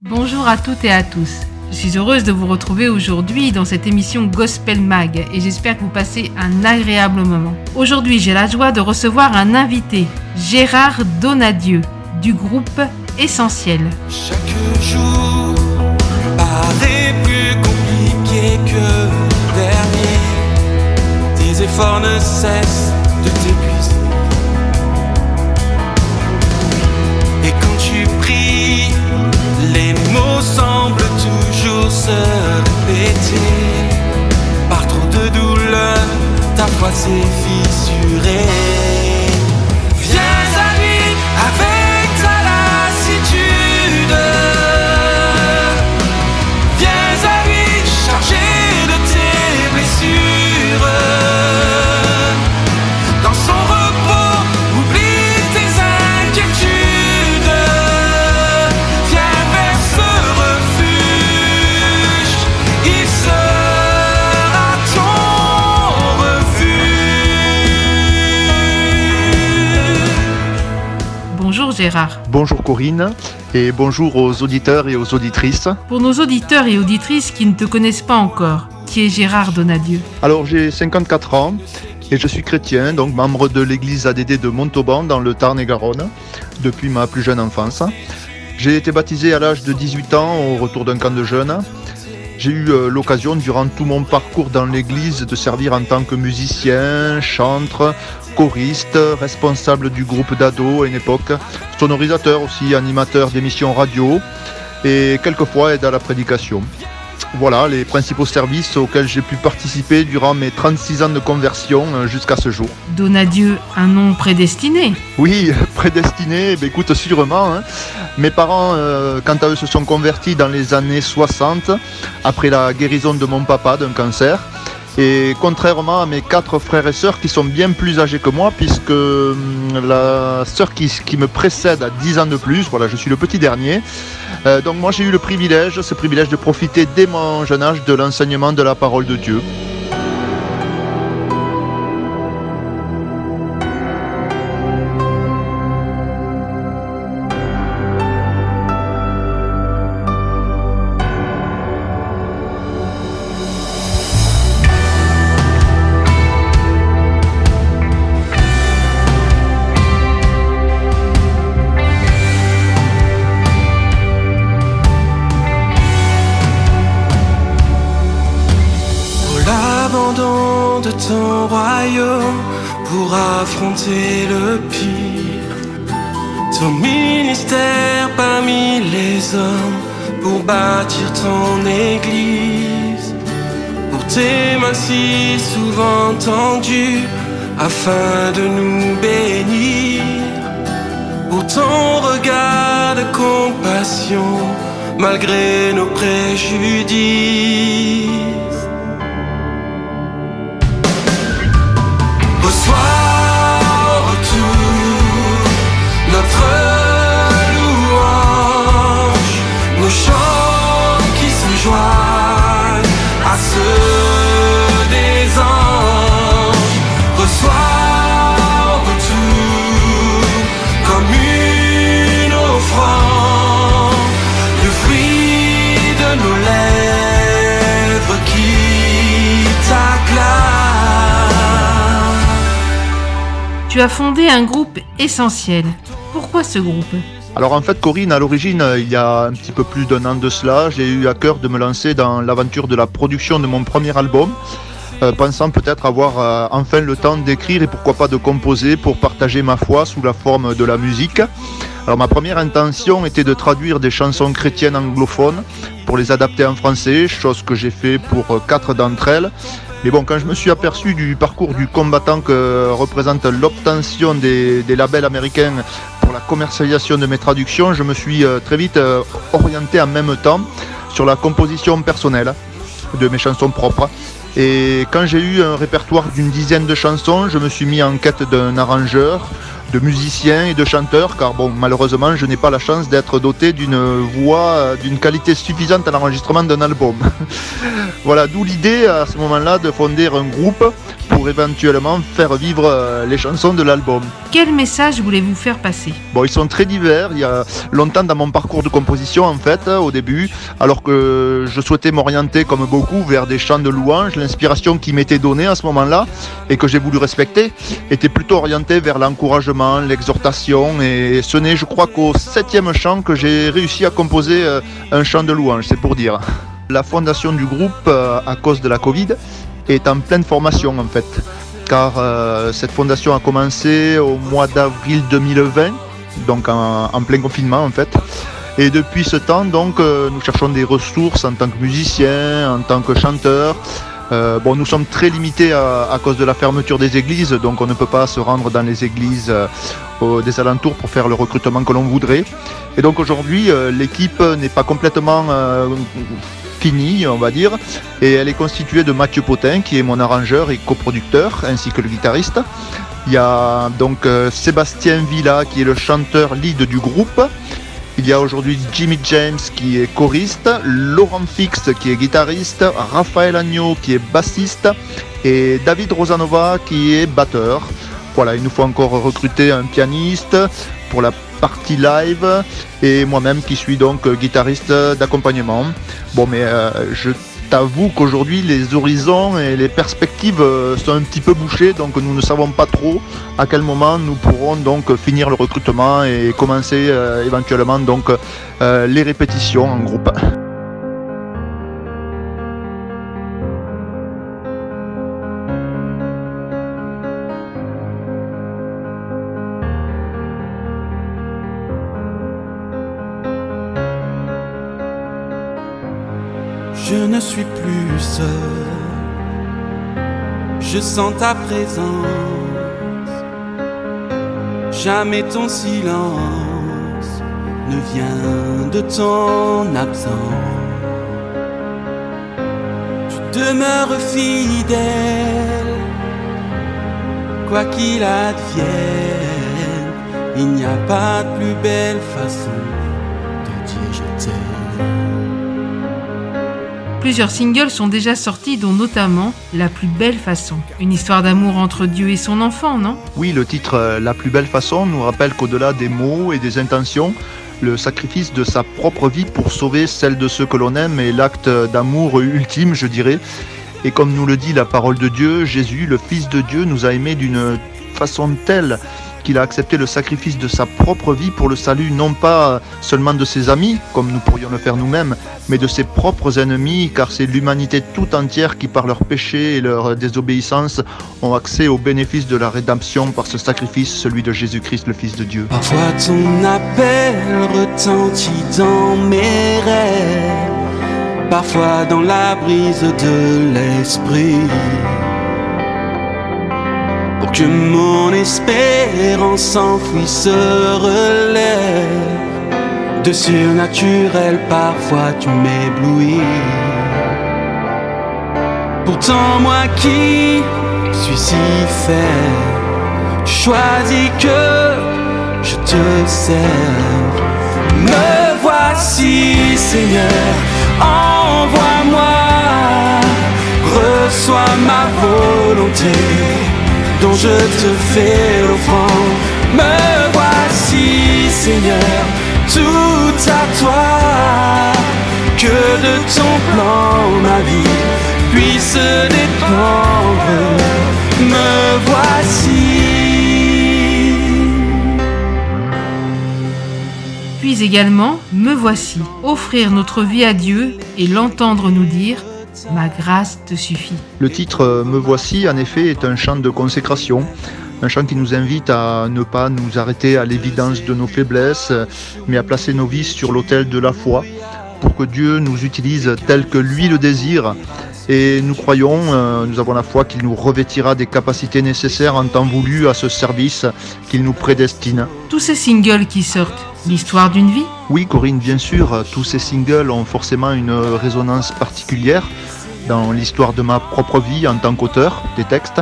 Bonjour à toutes et à tous. Je suis heureuse de vous retrouver aujourd'hui dans cette émission Gospel Mag et j'espère que vous passez un agréable moment. Aujourd'hui, j'ai la joie de recevoir un invité, Gérard Donadieu, du groupe Essentiel. Chaque jour paraît plus compliqué que le dernier. Tes efforts ne cessent de t'épuiser. Et quand tu pries, les mots semblent toujours se répéter. Par trop de douleur, ta foi s'est fissurée. Viens à lui avec ta lassitude. Viens à lui chargé de tes blessures. Dans son repos, oublie tes inquiétudes. Viens vers ce refuge, il sera ton refuge. Bonjour Gérard. Bonjour Corinne et bonjour aux auditeurs et aux auditrices. Pour nos auditeurs et auditrices qui ne te connaissent pas encore, qui est Gérard Donadieu? Alors j'ai 54 ans et je suis chrétien, donc membre de l'église ADD de Montauban dans le Tarn-et-Garonne depuis ma plus jeune enfance. J'ai été baptisé à l'âge de 18 ans au retour d'un camp de jeunes. J'ai eu l'occasion durant tout mon parcours dans l'église de servir en tant que musicien, chantre, choriste, responsable du groupe d'ados à une époque, sonorisateur aussi, animateur d'émissions radio et quelquefois aide à la prédication. Voilà les principaux services auxquels j'ai pu participer durant mes 36 ans de conversion jusqu'à ce jour. Donadieu, un nom prédestiné. Oui, prédestiné, écoute, sûrement. Mes parents, quant à eux, se sont convertis dans les années 60, après la guérison de mon papa d'un cancer. Et contrairement à mes 4 frères et sœurs qui sont bien plus âgés que moi, puisque la sœur qui me précède a 10 ans de plus, voilà, je suis le petit dernier. Donc moi j'ai eu ce privilège de profiter dès mon jeune âge de l'enseignement de la parole de Dieu. L'abandon de ton royaume pour affronter le pire. Ton ministère parmi les hommes pour bâtir ton église. Pour tes mains si souvent tendues afin de nous bénir. Pour ton regard de compassion malgré nos préjudices. Notre louange, nos chants qui se joignent à ceux des anges. Reçois en retour comme une offrande le fruit de nos lèvres qui t'acclament. Tu as fondé un groupe Essentiel. Pourquoi ce groupe ? Alors en fait Corinne, à l'origine, il y a un petit peu plus d'un an de cela, j'ai eu à cœur de me lancer dans l'aventure de la production de mon premier album, pensant peut-être avoir enfin le temps d'écrire et pourquoi pas de composer pour partager ma foi sous la forme de la musique. Alors ma première intention était de traduire des chansons chrétiennes anglophones pour les adapter en français, chose que j'ai fait pour 4 d'entre elles. Mais bon, quand je me suis aperçu du parcours du combattant que représente l'obtention des labels américains pour la commercialisation de mes traductions, je me suis très vite orienté en même temps sur la composition personnelle de mes chansons propres. Et quand j'ai eu un répertoire d'une dizaine de chansons, je me suis mis en quête d'un arrangeur, de musiciens et de chanteurs, car bon, malheureusement, je n'ai pas la chance d'être doté d'une voix d'une qualité suffisante à l'enregistrement d'un album. Voilà, d'où l'idée à ce moment-là de fonder un groupe pour éventuellement faire vivre les chansons de l'album. Quel message voulez-vous faire passer ? Bon, ils sont très divers. Il y a longtemps dans mon parcours de composition, en fait, au début, alors que je souhaitais m'orienter, comme beaucoup, vers des chants de louange, l'inspiration qui m'était donnée à ce moment-là et que j'ai voulu respecter était plutôt orientée vers l'encouragement, l'exhortation. Et ce n'est, je crois, qu'au 7e chant que j'ai réussi à composer un chant de louange, c'est pour dire. La fondation du groupe, à cause de la Covid, est en pleine formation, en fait. Car cette fondation a commencé au mois d'avril 2020, donc en plein confinement en fait. Et depuis ce temps, donc, nous cherchons des ressources en tant que musiciens, en tant que chanteurs. Bon, nous sommes très limités à cause de la fermeture des églises, donc on ne peut pas se rendre dans les églises des alentours pour faire le recrutement que l'on voudrait. Et donc aujourd'hui, l'équipe n'est pas complètement finie, on va dire, et elle est constituée de Mathieu Potin, qui est mon arrangeur et coproducteur, ainsi que le guitariste. Il y a donc Sébastien Villa, qui est le chanteur lead du groupe. Il y a aujourd'hui Jimmy James, qui est choriste, Laurent Fix, qui est guitariste, Raphaël Agneau, qui est bassiste, et David Rosanova, qui est batteur. Voilà, il nous faut encore recruter un pianiste pour la partie live et moi-même qui suis donc guitariste d'accompagnement. Bon, mais je t'avoue qu'aujourd'hui les horizons et les perspectives sont un petit peu bouchées, donc nous ne savons pas trop à quel moment nous pourrons donc finir le recrutement et commencer éventuellement donc les répétitions en groupe. Je ne suis plus seul, je sens ta présence, jamais ton silence ne vient de ton absence. Tu demeures fidèle, quoi qu'il advienne, il n'y a pas de plus belle façon de dire je t'aime. Plusieurs singles sont déjà sortis, dont notamment La plus belle façon. Une histoire d'amour entre Dieu et son enfant, non ? Oui, le titre La plus belle façon nous rappelle qu'au-delà des mots et des intentions, le sacrifice de sa propre vie pour sauver celle de ceux que l'on aime est l'acte d'amour ultime, je dirais. Et comme nous le dit la parole de Dieu, Jésus, le Fils de Dieu, nous a aimés d'une façon telle qu'il a accepté le sacrifice de sa propre vie pour le salut, non pas seulement de ses amis, comme nous pourrions le faire nous-mêmes, mais de ses propres ennemis, car c'est l'humanité tout entière qui, par leurs péchés et leur désobéissance, ont accès au bénéfice de la rédemption par ce sacrifice, celui de Jésus-Christ, le Fils de Dieu. Parfois ton appel retentit dans mes rêves, parfois dans la brise de l'esprit, pour que mon espérance enfouie se relève. De surnaturel, parfois tu m'éblouis. Pourtant moi qui suis si faible, tu choisis que je te serve. Me voici Seigneur, envoie-moi, reçois ma volonté, dont je te fais l'offrande. Me voici Seigneur, tout à toi, que de ton plan ma vie puisse dépendre. Me voici. Puis également, Me voici, offrir notre vie à Dieu et l'entendre nous dire « Ma grâce te suffit ». Le titre Me voici, en effet, est un chant de consécration. Un chant qui nous invite à ne pas nous arrêter à l'évidence de nos faiblesses, mais à placer nos vies sur l'autel de la foi, pour que Dieu nous utilise tel que lui le désire. Et nous croyons, nous avons la foi qu'il nous revêtira des capacités nécessaires en temps voulu à ce service qu'il nous prédestine. Tous ces singles qui sortent, l'histoire d'une vie ? Oui, Corinne, bien sûr, tous ces singles ont forcément une résonance particulière dans l'histoire de ma propre vie en tant qu'auteur des textes.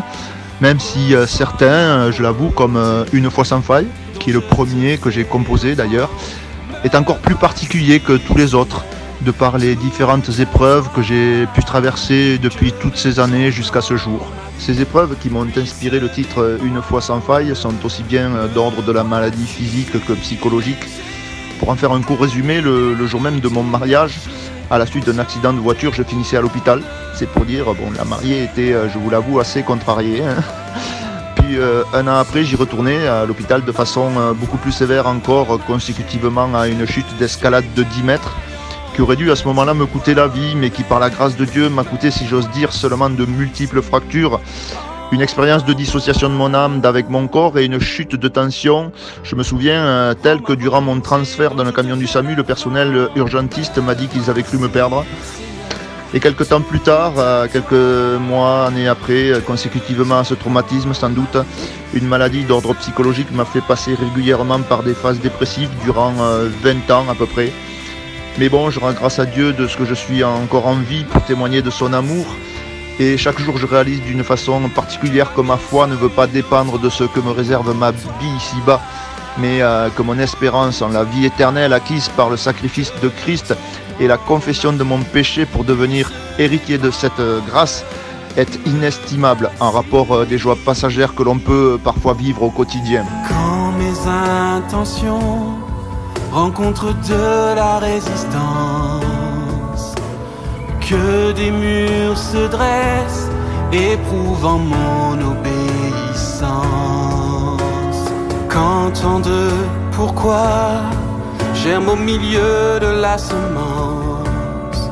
même si certains, je l'avoue, comme Une fois sans faille, qui est le premier que j'ai composé d'ailleurs, est encore plus particulier que tous les autres, de par les différentes épreuves que j'ai pu traverser depuis toutes ces années jusqu'à ce jour. Ces épreuves qui m'ont inspiré le titre Une fois sans faille sont aussi bien d'ordre de la maladie physique que psychologique. Pour en faire un court résumé, le jour même de mon mariage, à la suite d'un accident de voiture, je finissais à l'hôpital. C'est pour dire, bon, la mariée était, je vous l'avoue, assez contrariée. Puis un an après, j'y retournais à l'hôpital de façon beaucoup plus sévère encore, consécutivement à une chute d'escalade de 10 mètres, qui aurait dû à ce moment-là me coûter la vie, mais qui par la grâce de Dieu m'a coûté, si j'ose dire, seulement de multiples fractures, une expérience de dissociation de mon âme d'avec mon corps et une chute de tension. Je me souviens, tel que durant mon transfert dans le camion du SAMU, le personnel urgentiste m'a dit qu'ils avaient cru me perdre. Et quelques temps plus tard, quelques mois, années après, consécutivement à ce traumatisme sans doute, une maladie d'ordre psychologique m'a fait passer régulièrement par des phases dépressives durant 20 ans à peu près. Mais bon, je rends grâce à Dieu de ce que je suis encore en vie pour témoigner de son amour. Et chaque jour, je réalise d'une façon particulière que ma foi ne veut pas dépendre de ce que me réserve ma vie ici-bas, mais que mon espérance en la vie éternelle acquise par le sacrifice de Christ et la confession de mon péché pour devenir héritier de cette grâce est inestimable en rapport des joies passagères que l'on peut parfois vivre au quotidien. Quand mes intentions rencontrent de la résistance, que des murs se dressent, éprouvant mon obéissance. Quand tant de pourquoi germe au milieu de la semence,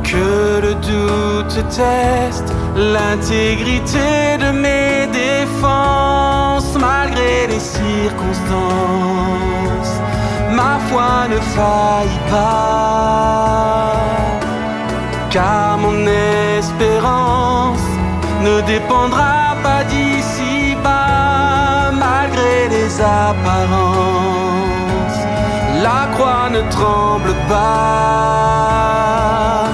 que le doute teste l'intégrité de mes défenses. Malgré les circonstances, ma foi ne faillit pas, car mon espérance ne dépendra pas d'ici-bas. Malgré les apparences, la croix ne tremble pas,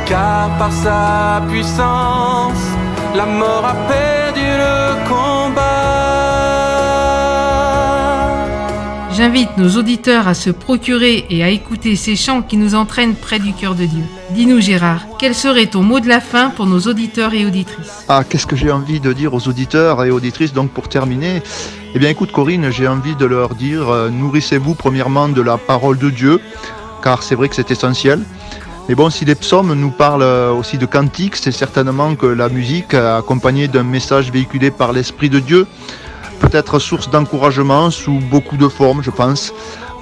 car par sa puissance, la mort a perdu le combat. J'invite nos auditeurs à se procurer et à écouter ces chants qui nous entraînent près du cœur de Dieu. Dis-nous Gérard, quel serait ton mot de la fin pour nos auditeurs et auditrices ? Ah, qu'est-ce que j'ai envie de dire aux auditeurs et auditrices donc pour terminer ? Eh bien écoute Corinne, j'ai envie de leur dire, nourrissez-vous premièrement de la parole de Dieu, car c'est vrai que c'est essentiel. Mais bon, si les psaumes nous parlent aussi de cantiques, c'est certainement que la musique, accompagnée d'un message véhiculé par l'Esprit de Dieu, peut être source d'encouragement sous beaucoup de formes, je pense.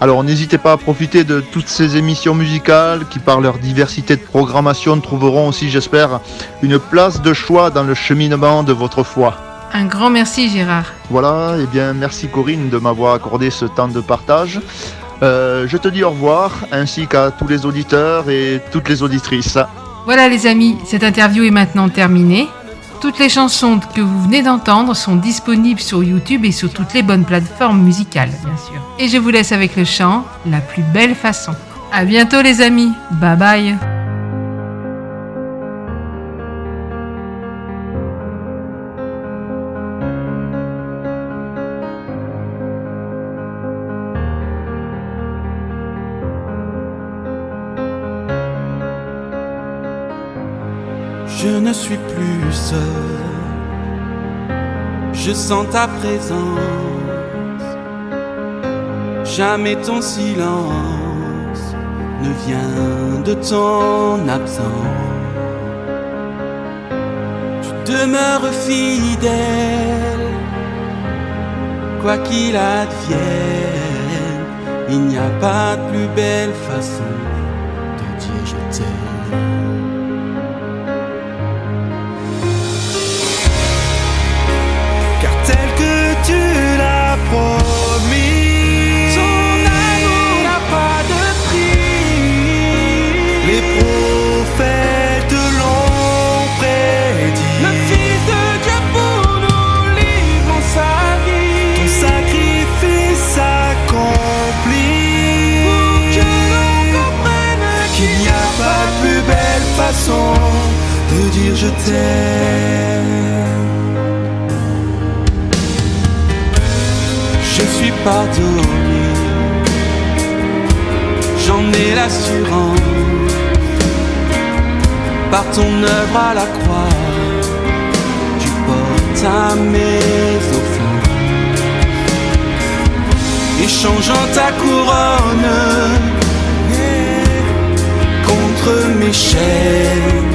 Alors n'hésitez pas à profiter de toutes ces émissions musicales qui, par leur diversité de programmation, trouveront aussi, j'espère, une place de choix dans le cheminement de votre foi. Un grand merci Gérard. Voilà, et bien merci Corinne de m'avoir accordé ce temps de partage. Je te dis au revoir, ainsi qu'à tous les auditeurs et toutes les auditrices. Voilà les amis, cette interview est maintenant terminée. Toutes les chansons que vous venez d'entendre sont disponibles sur YouTube et sur toutes les bonnes plateformes musicales, bien sûr. Et je vous laisse avec le chant « La plus belle façon ». À bientôt les amis, bye bye. Je ne suis plus seul, je sens ta présence. Jamais ton silence ne vient de ton absence. Tu demeures fidèle, quoi qu'il advienne. Il n'y a pas de plus belle façon de dire je t'aime. Tel que tu l'as promis, ton amour n'a pas de prix. Les prophètes l'ont prédit. Le Fils de Dieu pour nous livre en sa vie. Ton sacrifice accompli, pour que l'on comprenne qu'il n'y a pas de plus belle façon de dire je t'aime. je suis pardonné, j'en ai l'assurance. Par ton œuvre à la croix, tu portes à mes offenses. Échangeant ta couronne contre mes chaînes,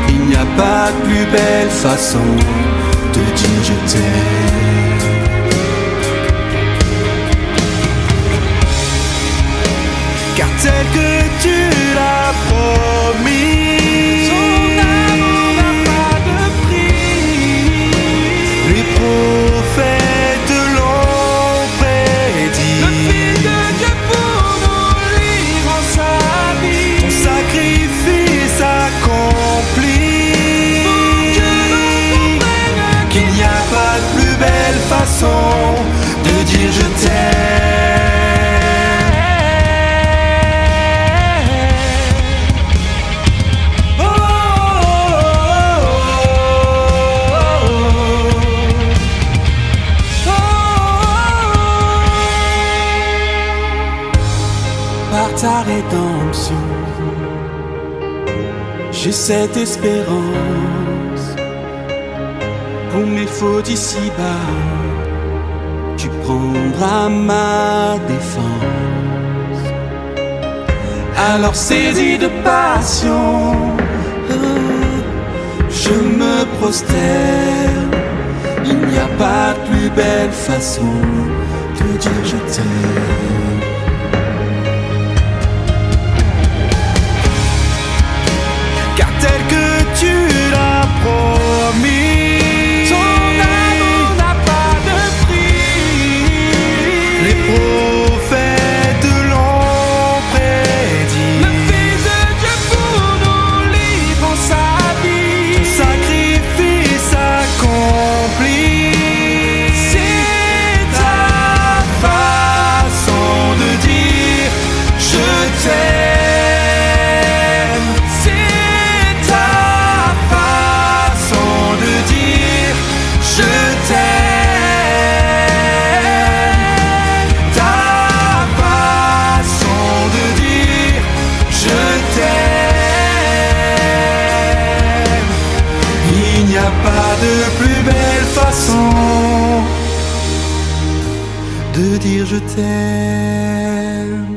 il n'y a pas de plus belle façon de dire je t'aime. Car tel que tu l'as promis, son amour n'a pas de prix. Les prophètes l'ont prédit. Le Fils de Dieu pour nous livre en sa vie. Ton sacrifice accompli. Pour que l'on comprenne qu'il n'y a pas de plus belle façon de dire je t'aime. Ta rédemption, j'ai cette espérance. Pour mes fautes ici-bas, tu prendras ma défense. Alors saisi de passion, je me prosterne. Il n'y a pas de plus belle façon de dire je t'aime. Tel que tu l'as promis, ton amour n'a pas de prix. Les prophètes l'ont prédit. Le Fils de Dieu pour nous livre en sa vie. Ton sacrifice accompli. C'est ta façon de dire je t'aime. De plus belle façon de dire je t'aime.